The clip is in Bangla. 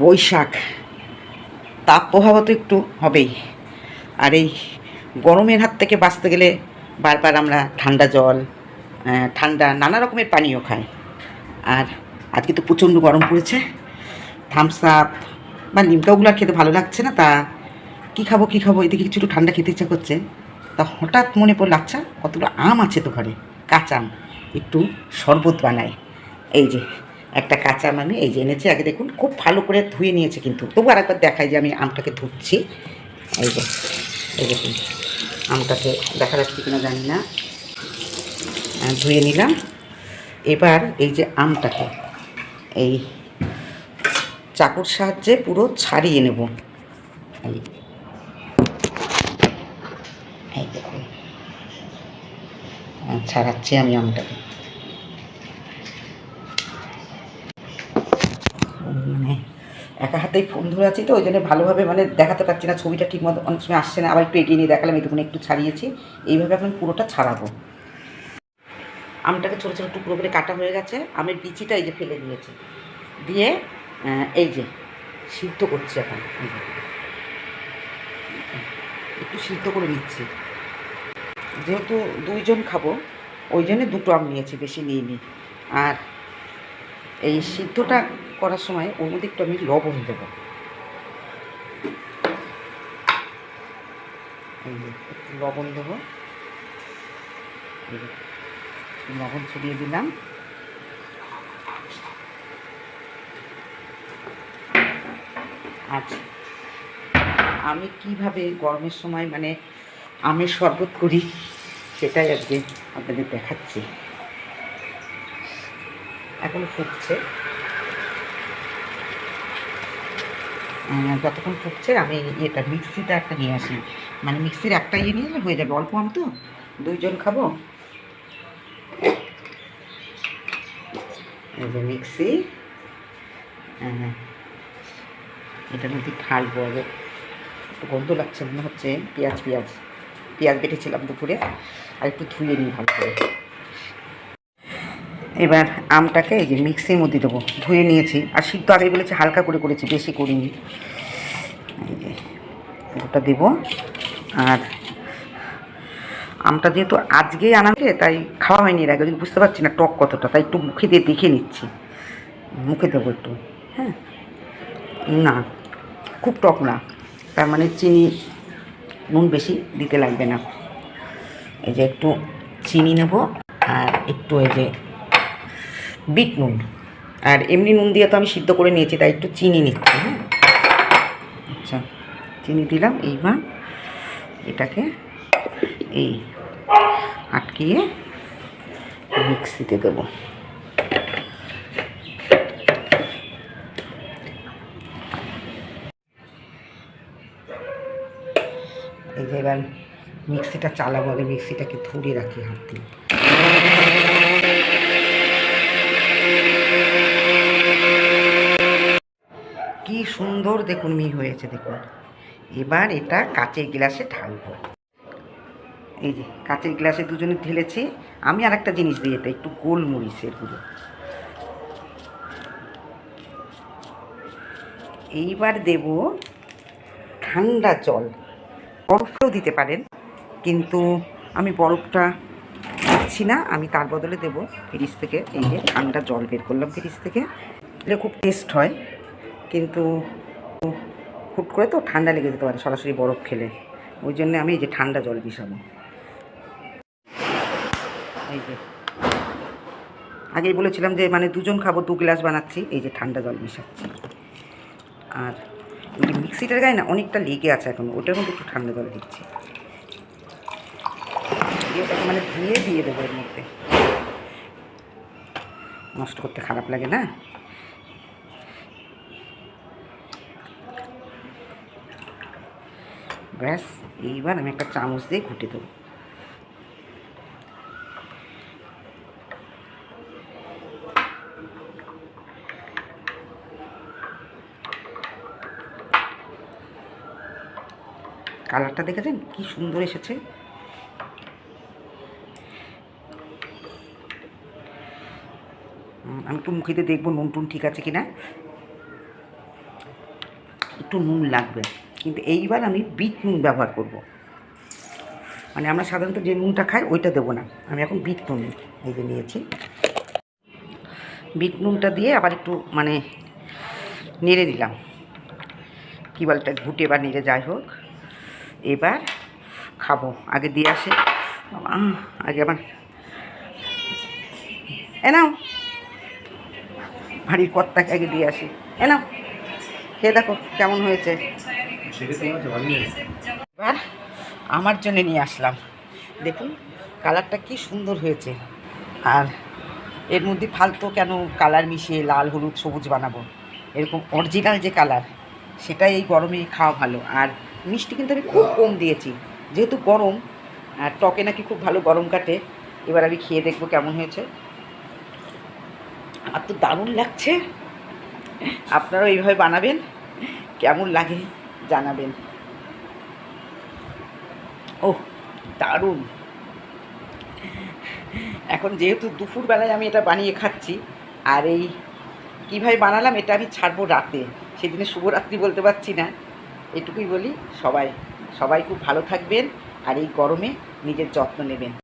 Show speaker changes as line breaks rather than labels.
বৈশাখ, তাপ প্রভাব তো একটু হবেই। আর এই গরমের হাত থেকে বাঁচতে গেলে বারবার আমরা ঠান্ডা জল, ঠান্ডা নানা রকমের পানীয় খাই। আর আজকে তো প্রচণ্ড গরম পড়েছে, থামস আপ বা লিমকাওগুলো খেতে ভালো লাগছে না। তা কী খাবো এদিকে কিছু একটু ঠান্ডা খেতে ইচ্ছা করছে। তা হঠাৎ মনে পড়ল, আচ্ছা কতগুলো আম আছে তো ঘরে, কাঁচা আম, একটু শরবত বানাই। এই যে একটা কাঁচা আম আমি এই যে এনেছি, আগে দেখুন খুব ভালো করে ধুয়ে নিয়েছে, কিন্তু তবু আর একবার দেখাই যে আমি আমটাকে ধুচ্ছি। এই যে এই দেখুন আমটাকে দেখা যাচ্ছে কিনা জানি না, ধুয়ে নিলাম। এবার এই যে আমটাকে এই চাকুর সাহায্যে পুরো ছাড়িয়ে নেব। এই দেখুন ছাড়াচ্ছি আমি আমটাকে। মানে একা হাতেই ফোন ধরে আছি তো, ওই জন্য ভালোভাবে মানে দেখাতে পারছি না, ছবিটা ঠিক মতো অনেক সময় আসছে না। আবার একটু এগিয়ে নিয়ে দেখালাম, এইটুকুনি একটু ছাড়িয়েছি। এইভাবে এখন পুরোটা ছাড়াবো। আমটাকে ছোটো ছোটো টুকরো করে কাটা হয়ে গেছে, আমের বিচিটা এই যে ফেলে দিয়েছি, দিয়ে এই যে সিদ্ধ করছি এখন। একটু সিদ্ধ করে নিচ্ছি, যেহেতু দুইজন খাবো ওই জন্য দুটো আম নিয়েছি, বেশি নিইনি। আর এই সিদ্ধটা করার সময় ওর মধ্যে একটু আমি লবণ দেবো। একটু লবণ দেবো, লবণ ছড়িয়ে দিলাম। আচ্ছা, আমি কিভাবে গরমের সময় মানে আমের শরবত করি সেটাই আজকে আপনাদের দেখাচ্ছি। এখনো ফুটছে, যতক্ষণ ফুটছে আমি এটা মিক্সিটা একটা নিয়ে আসি, মানে মিক্সির একটা নিয়ে এলে হয়ে যাবে, অল্প আম তো, দুইজন খাবো। এই যে মিক্সি, এটার মধ্যে ঢালবো। আগে একটু গন্ধ লাগছে মনে হচ্ছে, পেঁয়াজ বেটেছিলাম দুপুরে, আর একটু ধুয়ে নিই ভালো করে। এবার আমটাকে এই যে মিক্সির মধ্যে দেবো, ধুয়ে নিয়েছি, আর সিদ্ধ আগে বলেছি হালকা করে করেছি, বেশি করিনি। এই যে পুরোটা দেবো। আর আমটা যেহেতু আজকেই আনাকে, তাই খাওয়া হয়নি এর আগে, বুঝতে পারছি না টক কতটা, তাই একটু মুখে দিয়ে দেখে নিচ্ছি। মুখে দেবো একটু, হ্যাঁ, না খুব টক না, তার মানে চিনি নুন বেশি দিতে লাগবে না। এই যে একটু চিনি নেব, আর একটু এই যে বিট নুন, আর এমনি নুন দিয়ে তো আমি সিদ্ধ করে নিয়েছি, তাই একটু চিনি নিচ্ছি। হ্যাঁ, আচ্ছা চিনি দিলাম। এইবার এটাকে এই আটকিয়ে মিক্সিতে দেবো। এই যে এবার মিক্সিটা চালাবো, আগে মিক্সিটাকে ধরে রাখি হাত দিয়ে। কি সুন্দর দেখুন মিহি হয়েছে, দেখুন। এবার এটা কাচের গ্লাসে ঢালবো। এই যে কাচের গ্লাসে দুজনে ঢেলেছি। আমি আর একটা জিনিস দিই, এটা একটু গোলমরিচের গুঁড়ো। এইবার দেব ঠান্ডা জল, বরফটাও দিতে পারেন, কিন্তু আমি বরফটা দিচ্ছি না, আমি তার বদলে দেব ফ্রিজ থেকে এই যে ঠান্ডা জল বের করলাম ফ্রিজ থেকে। এটা খুব টেস্ট হয়, কিন্তু হুট করে তো ঠান্ডা লেগে যেতে পারে সরাসরি বরফ খেলে, ওই জন্য আমি এই যে ঠান্ডা জল মিশাবো। এই যে আগেই বলেছিলাম যে মানে দুজন খাবো, 2 গ্লাস বানাচ্ছি, এই যে ঠান্ডা জল মিশাচ্ছি। আর এই মিক্সিটার গায়ে না অনেকটা লেগে আছে এখন, ওটার মধ্যে একটু ঠান্ডা জল দিচ্ছি, ওটাকে মানে ধুয়ে দিয়ে দেবো এর মধ্যে, নষ্ট করতে খারাপ লাগে না। ব্যাস, এইবার আমি একটা চামচ দিয়ে ঘুটে দেবো। কালারটা দেখেছেন কি সুন্দর এসেছে। আমি একটু মুখে দিয়ে দেখবো নুন টুন ঠিক আছে কিনা। একটু নুন লাগবে, কিন্তু এইবার আমি বিট নুন ব্যবহার করব। মানে আমরা সাধারণত যে নুনটা খাই ওইটা দেবো না, আমি এখন বিট নুন এই যে নিয়েছি। বিট নুনটা দিয়ে আবার একটু মানে নেড়ে দিলাম, কী বলটা ঘুটে বা নেড়ে যাই হোক। এবার খাবো, আগে দিয়ে আসে আগে আবার নাও, ভারীর কর্তাকে আগে দিয়ে আসি। নাও খেয়ে দেখো কেমন হয়েছে। এবার আমার জন্য নিয়ে আসলাম, দেখুন কালারটা কি সুন্দর হয়েছে। আর এর মধ্যে ফালতু কেন কালার মিশিয়ে লাল হলুদ সবুজ বানাবো, এরকম অরিজিনাল যে কালার সেটাই এই গরমে খাওয়া ভালো। আর মিষ্টি কিন্তু আমি খুব কম দিয়েছি, যেহেতু গরম আর টকে নাকি খুব ভালো গরম কাটে। এবার আমি খেয়ে দেখবো কেমন হয়েছে। আর তো দারুণ লাগছে, আপনারাও এইভাবে বানাবেন, কেমন লাগে জানাবেন। ওহ দারুণ। এখন যেহেতু দুপুরবেলায় আমি এটা বানিয়ে খাচ্ছি, আর এই কীভাবে বানালাম এটা আমি ছাড়বো রাতে, সেদিনে শুভরাত্রি বলতে পারছি না। এটুকুই বলি, সবাই খুব ভালো থাকবেন আর এই গরমে নিজের যত্ন নেবেন।